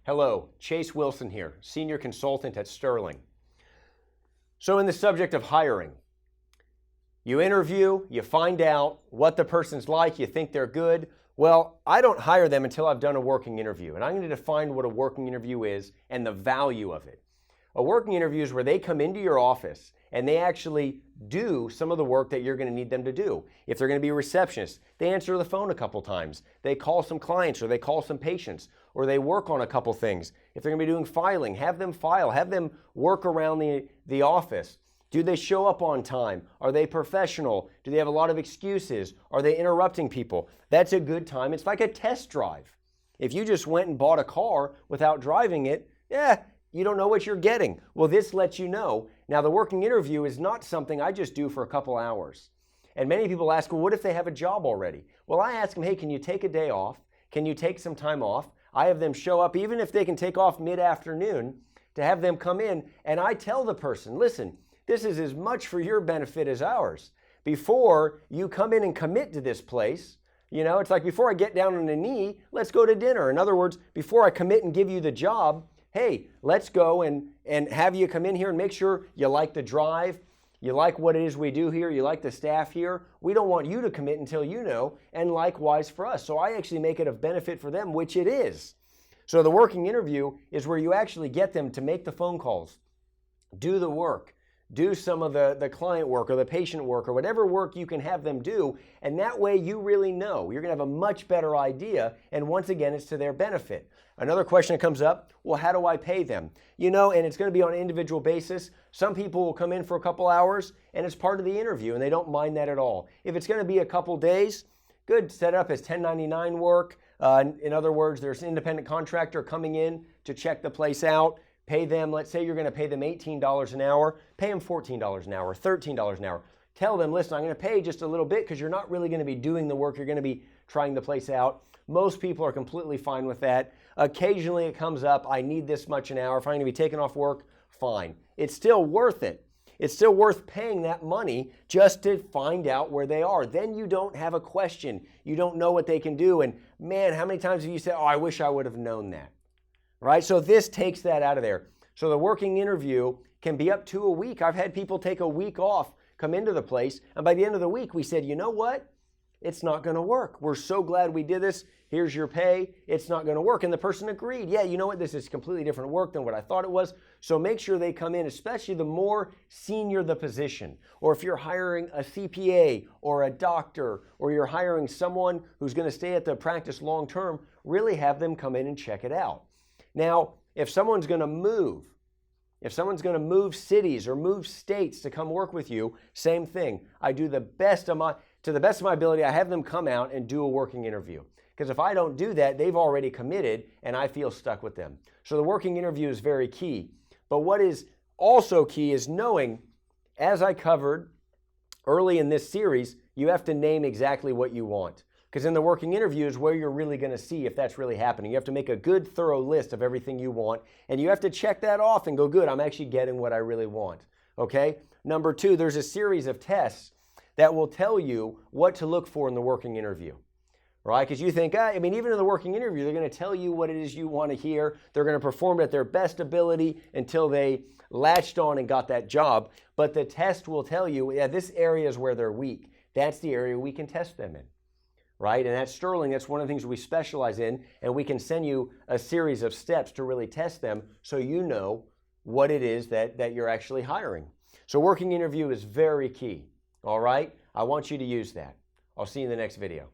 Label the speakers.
Speaker 1: Hello, Chase Wilson here, Senior Consultant at Sterling. So in the subject of hiring, you interview, you find out what the person's like, you think they're good. Well, I don't hire them until I've done a working interview, and I'm going to define what a working interview is and the value of it. A working interview is where they come into your office and they actually do some of the work that you're going to need them to do. If they're going to be a receptionist, they answer the phone a couple times. They call some clients or they call some patients or they work on a couple things. If they're going to be doing filing, have them file, have them work around the office. Do they show up on time? Are they professional? Do they have a lot of excuses? Are they interrupting people? That's a good time. It's like a test drive. If you just went and bought a car without driving it, you don't know what you're getting. Well, this lets you know. Now, the working interview is not something I just do for a couple hours. And many people ask, well, what if they have a job already? Well, I ask them, hey, can you take a day off? Can you take some time off? I have them show up, even if they can take off mid-afternoon, to have them come in. And I tell the person, listen, this is as much for your benefit as ours. Before you come in and commit to this place, it's like before I get down on a knee, let's go to dinner. In other words, before I commit and give you the job, hey, let's go and have you come in here and make sure you like the drive, you like what it is we do here, you like the staff here. We don't want you to commit until you know, and likewise for us. So I actually make it of benefit for them, which it is. So the working interview is where you actually get them to make the phone calls, do the work, do some of the client work or the patient work or whatever work you can have them do, and that way you really know. You're going to have a much better idea, and once again, it's to their benefit. Another question that comes up, well, how do I pay them? And it's going to be on an individual basis. Some people will come in for a couple hours, and it's part of the interview, and they don't mind that at all. If it's going to be a couple days, good, set it up as 1099 work. In other words, there's an independent contractor coming in to check the place out. Pay them, let's say you're going to pay them $18 an hour, pay them $14 an hour, $13 an hour. Tell them, listen, I'm going to pay just a little bit because you're not really going to be doing the work. You're going to be trying the place out. Most people are completely fine with that. Occasionally it comes up, I need this much an hour. If I'm going to be taken off work, fine. It's still worth it. It's still worth paying that money just to find out where they are. Then you don't have a question. You don't know what they can do. And man, how many times have you said, oh, I wish I would have known that? Right? So this takes that out of there. So the working interview can be up to a week. I've had people take a week off, come into the place, and by the end of the week, we said, you know what? It's not going to work. We're so glad we did this. Here's your pay. It's not going to work. And the person agreed. Yeah, you know what? This is completely different work than what I thought it was. So make sure they come in, especially the more senior the position. Or if you're hiring a CPA or a doctor, or you're hiring someone who's going to stay at the practice long term, really have them come in and check it out. Now, if someone's going to move cities or move states to come work with you, same thing. I do to the best of my ability, I have them come out and do a working interview. Because if I don't do that, they've already committed and I feel stuck with them. So the working interview is very key. But what is also key is knowing, as I covered early in this series, you have to name exactly what you want. Because in the working interview is where you're really going to see if that's really happening. You have to make a good, thorough list of everything you want, and you have to check that off and go, good, I'm actually getting what I really want. Okay? Number 2, there's a series of tests that will tell you what to look for in the working interview. Right? Because you think, even in the working interview, they're going to tell you what it is you want to hear. They're going to perform at their best ability until they latched on and got that job. But the test will tell you, this area is where they're weak. That's the area we can test them in. Right? And at Sterling, that's one of the things we specialize in, and we can send you a series of steps to really test them so you know what it is that you're actually hiring. So working interview is very key. All right? I want you to use that. I'll see you in the next video.